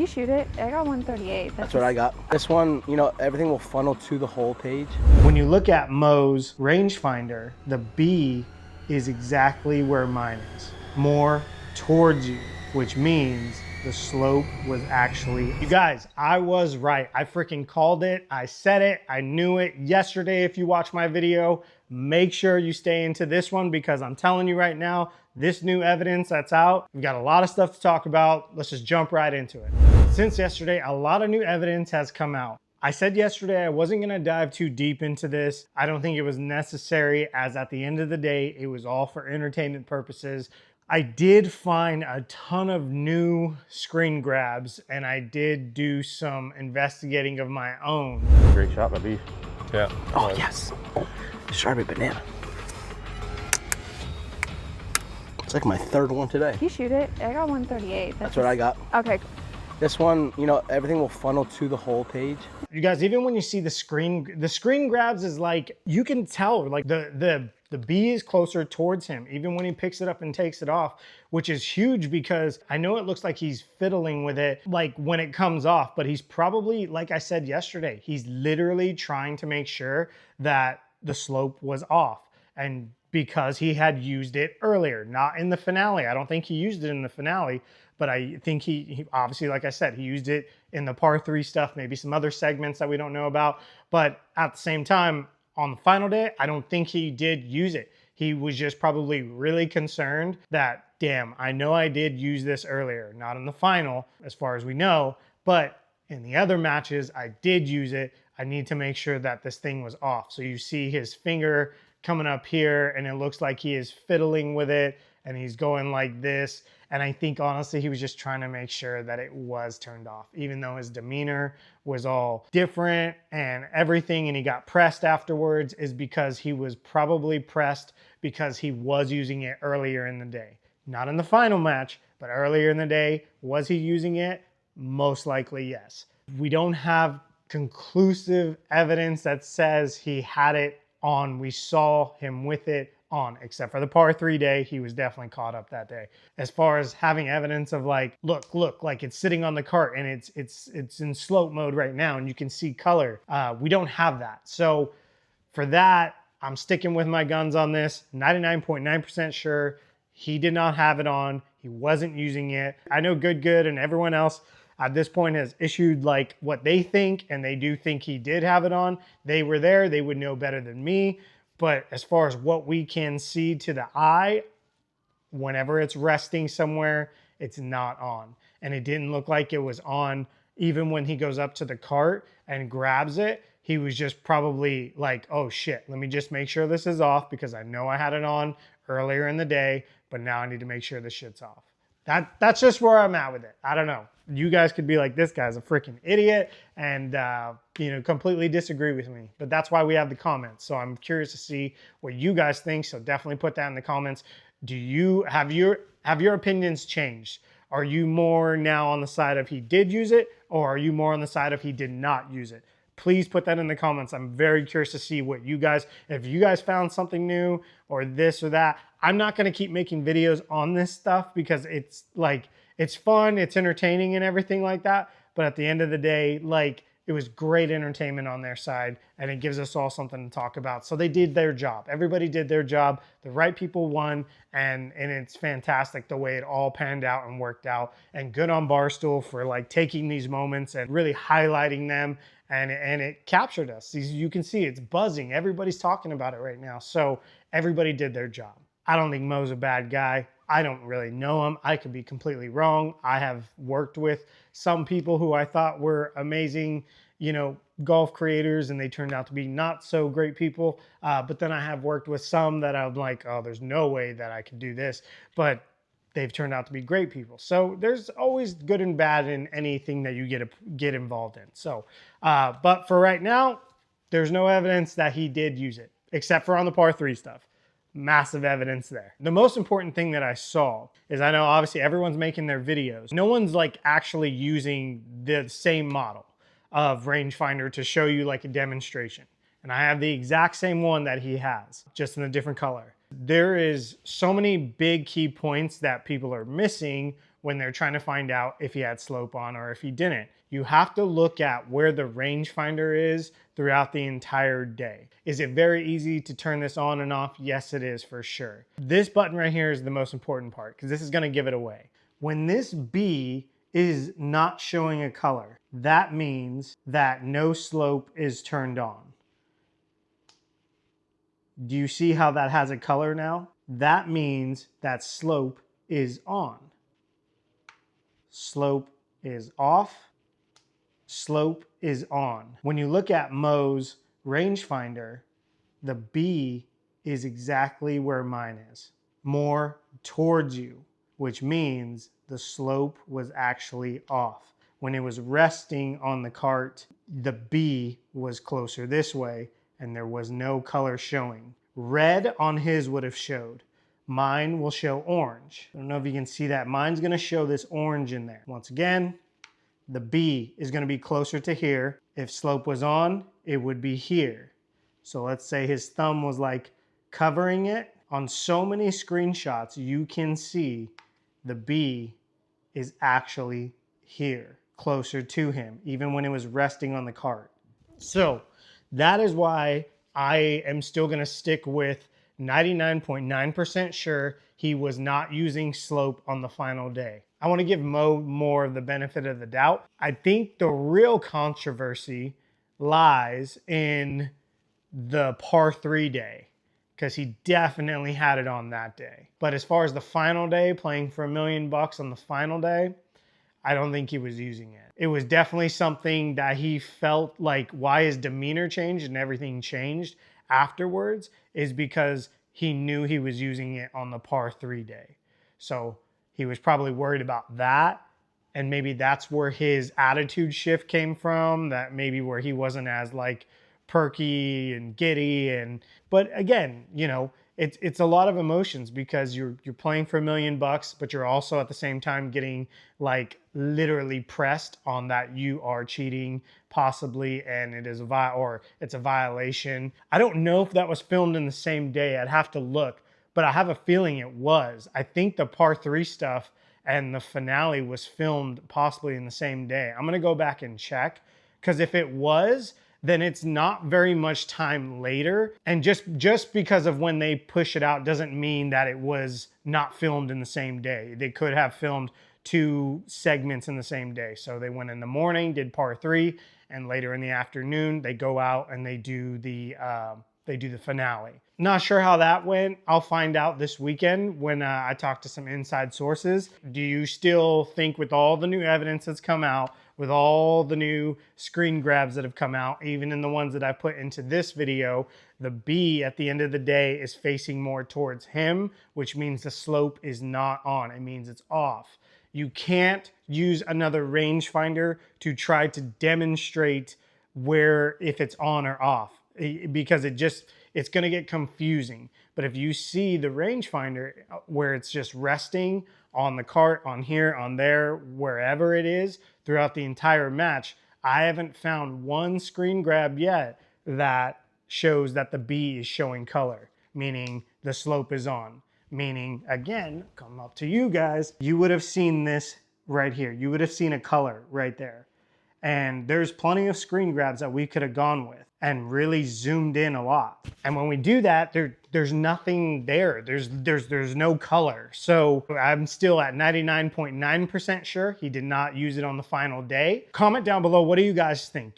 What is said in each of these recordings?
You shoot it. I got 138. That's what I got. This one, you know, everything will funnel to the whole page. When you look at Mo's rangefinder, the B is exactly where mine is. More towards you, which means the slope was actually, you guys, I was right. I freaking called it. I said it. I knew it yesterday. If you watch my video, make sure you stay into this one because I'm telling you right now, this new evidence that's out, we've got a lot of stuff to talk about. Let's just jump right into it. Since yesterday, a lot of new evidence has come out. I said yesterday I wasn't gonna dive too deep into this. I don't think it was necessary, as at the end of the day, it was all for entertainment purposes. I did find a ton of new screen grabs and I did do some investigating of my own. Great shot by Beef. Yeah. Oh, yes. Sharpie banana. It's like my third one today. You shoot it. I got 138. That's what I got. Okay. This one, you know, everything will funnel to the whole page. You guys, even when you see the screen grabs is like, you can tell like the B is closer towards him, even when he picks it up and takes it off, which is huge because I know it looks like he's fiddling with it like when it comes off, but he's probably, like I said yesterday, he's literally trying to make sure that the slope was off. And because he had used it earlier, not in the finale. I don't think he used it in the finale, but I think he obviously, like I said, he used it in the par 3 stuff, maybe some other segments that we don't know about. But at the same time, on the final day, I don't think he did use it. He was just probably really concerned that, damn, I know I did use this earlier, not in the final, as far as we know, but in the other matches, I did use it. I need to make sure that this thing was off. So you see his finger coming up here and it looks like he is fiddling with it and he's going like this. And I think honestly, he was just trying to make sure that it was turned off, even though his demeanor was all different and everything. And he got pressed afterwards is because he was probably pressed because he was using it earlier in the day. Not in the final match, but earlier in the day. Was he using it? Most likely, yes. We don't have conclusive evidence that says he had it on. We saw him with it on, except for the par 3 day. He was definitely caught up that day. As far as having evidence of like, look, like it's sitting on the cart and it's in slope mode right now and you can see color. We don't have that. So for that, I'm sticking with my guns on this. 99.9% sure he did not have it on. He wasn't using it. I know Good and everyone else at this point has issued like what they think, and they do think he did have it on. They were there, they would know better than me. But as far as what we can see to the eye, whenever it's resting somewhere, it's not on. And it didn't look like it was on even when he goes up to the cart and grabs it. He was just probably like, oh shit, let me just make sure this is off because I know I had it on earlier in the day, but now I need to make sure this shit's off. That's just where I'm at with it. I don't know. You guys could be like, this guy's a freaking idiot and, you know, completely disagree with me. But that's why we have the comments. So I'm curious to see what you guys think. So definitely put that in the comments. Do you have your opinions changed? Are you more now on the side of he did use it, or are you more on the side of he did not use it? Please put that in the comments. I'm very curious to see what you guys, if you guys found something new or this or that. I'm not going to keep making videos on this stuff because it's like, it's fun, it's entertaining and everything like that. But at the end of the day, like, it was great entertainment on their side and it gives us all something to talk about. So they did their job. Everybody did their job. The right people won, and it's fantastic the way it all panned out and worked out. And good on Barstool for like taking these moments and really highlighting them. And it captured us. You can see it's buzzing. Everybody's talking about it right now. So everybody did their job. I don't think Mo's a bad guy. I don't really know him. I could be completely wrong. I have worked with some people who I thought were amazing, you know, golf creators, and they turned out to be not so great people. But then I have worked with some that I'm like, oh, there's no way that I could do this. But they've turned out to be great people. So there's always good and bad in anything that you get involved in. So, but for right now, there's no evidence that he did use it, except for on the par 3 stuff. Massive evidence there. The most important thing that I saw is, I know obviously everyone's making their videos. No one's like actually using the same model of rangefinder to show you like a demonstration. And I have the exact same one that he has, just in a different color. There is so many big key points that people are missing when they're trying to find out if he had slope on or if he didn't. You have to look at where the rangefinder is throughout the entire day. Is it very easy to turn this on and off? Yes, it is for sure. This button right here is the most important part because this is going to give it away. When this B is not showing a color, that means that no slope is turned on. Do you see how that has a color now? That means that slope is on. Slope is off. Slope is on. When you look at Mo's rangefinder, the B is exactly where mine is, more towards you, which means the slope was actually off. When it was resting on the cart, the B was closer this way and there was no color showing. Red on his would have showed. Mine will show orange. I don't know if you can see that. Mine's gonna show this orange in there. Once again, the B is gonna be closer to here. If slope was on, it would be here. So let's say his thumb was like covering it. On so many screenshots, you can see the B is actually here, closer to him, even when it was resting on the cart. So that is why I am still gonna stick with 99.9% sure he was not using slope on the final day. I wanna give Mo more of the benefit of the doubt. I think the real controversy lies in the par 3 day, because he definitely had it on that day. But as far as the final day, playing for $1 million on the final day, I don't think he was using it. It was definitely something that he felt like why his demeanor changed and everything changed afterwards is because he knew he was using it on the par 3 day. So he was probably worried about that. And maybe that's where his attitude shift came from, that maybe where he wasn't as like perky and giddy. But again, you know, it's a lot of emotions because you're playing for $1 million, but you're also at the same time getting like literally pressed on that you are cheating possibly, and it is it's a violation. I don't know if that was filmed in the same day. I'd have to look, but I have a feeling it was. I think the par 3 stuff and the finale was filmed possibly in the same day. I'm gonna go back and check, because if it was, then it's not very much time later. And just because of when they push it out doesn't mean that it was not filmed in the same day. They could have filmed 2 segments in the same day. So they went in the morning, did par 3, and later in the afternoon, they go out and they do the finale. Not sure how that went. I'll find out this weekend when I talk to some inside sources. Do you still think, with all the new evidence that's come out, with all the new screen grabs that have come out, even in the ones that I put into this video, the B at the end of the day is facing more towards him, which means the slope is not on. It means it's off. You can't use another rangefinder to try to demonstrate if it's on or off, because it's going to get confusing. But if you see the rangefinder where it's just resting on the cart, on here, on there, wherever it is throughout the entire match, I haven't found one screen grab yet that shows that the B is showing color, meaning the slope is on. Meaning, again, come up to you guys, you would have seen this right here. You would have seen a color right there. And there's plenty of screen grabs that we could have gone with and really zoomed in a lot. And when we do that, there's nothing there. There's no color. So I'm still at 99.9% sure he did not use it on the final day. Comment down below, what do you guys think?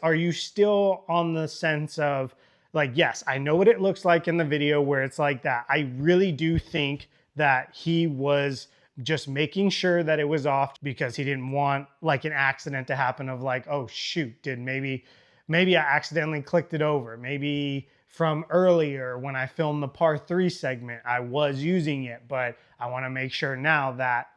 Are you still on the sense of, like, yes, I know what it looks like in the video where it's like that. I really do think that he was just making sure that it was off because he didn't want like an accident to happen of like, oh shoot, maybe I accidentally clicked it over. Maybe from earlier when I filmed the par 3 segment, I was using it, but I want to make sure now that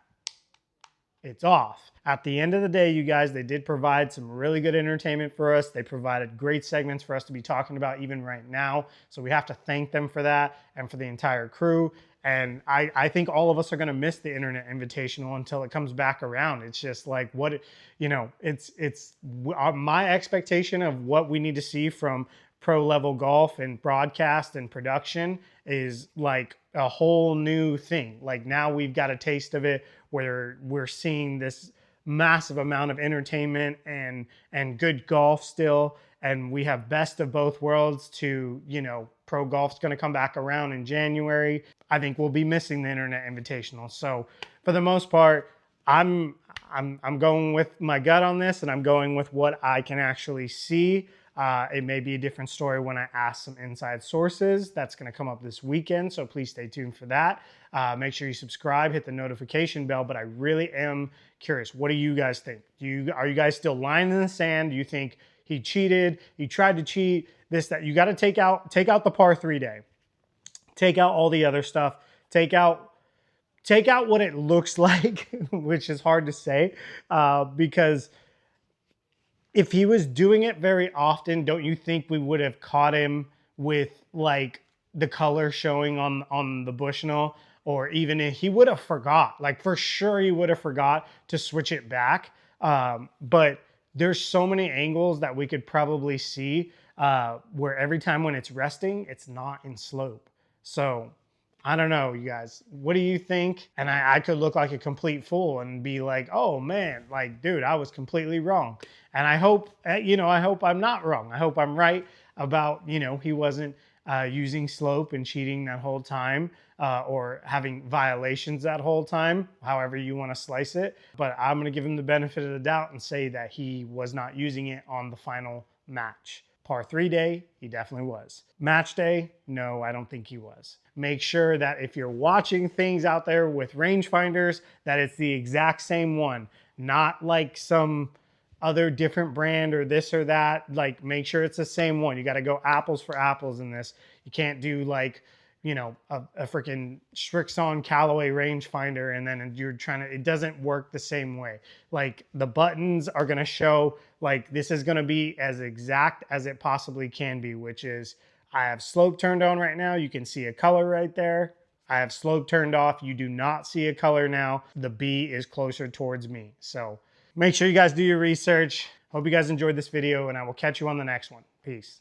it's off. At the end of the day, you guys, they did provide some really good entertainment for us. They provided great segments for us to be talking about even right now. So we have to thank them for that and for the entire crew. And I think all of us are going to miss the Internet Invitational until it comes back around. It's just like it's my expectation of what we need to see from pro level golf and broadcast and production is like a whole new thing. Like now we've got a taste of it where we're seeing this massive amount of entertainment and good golf still. And we have best of both worlds to, you know, pro golf's going to come back around in January. I think we'll be missing the Internet Invitational. So for the most part, I'm going with my gut on this, and I'm going with what I can actually see. It may be a different story when I ask some inside sources. That's going to come up this weekend, so please stay tuned for that. Make sure you subscribe, hit the notification bell, but I really am curious. What do you guys think? Are you guys still lying in the sand? Do you think he cheated? He tried to cheat? This, that. You got to take out the par 3 day. Take out all the other stuff. Take out what it looks like, which is hard to say, because if he was doing it very often, don't you think we would have caught him with like the color showing on the Bushnell? Or even if he would have forgot, like for sure he would have forgot to switch it back. But there's so many angles that we could probably see where every time when it's resting, it's not in slope. So I don't know, you guys, what do you think? And I could look like a complete fool and be like, oh man, like, dude, I was completely wrong. And I hope, you know, I hope I'm not wrong. I hope I'm right about, you know, he wasn't using slope and cheating that whole time or having violations that whole time, however you want to slice it. But I'm going to give him the benefit of the doubt and say that he was not using it on the final match. Par 3 day, he definitely was. Match day, no, I don't think he was. Make sure that if you're watching things out there with rangefinders, that it's the exact same one, not like some other different brand or this or that. Like, make sure it's the same one. You got to go apples for apples in this. You can't do like, you know, a freaking Strixon Callaway rangefinder and then you're trying to, it doesn't work the same way. Like the buttons are going to show like this is going to be as exact as it possibly can be, which is I have slope turned on right now. You can see a color right there. I have slope turned off. You do not see a color now. The B is closer towards me. So make sure you guys do your research. Hope you guys enjoyed this video and I will catch you on the next one. Peace.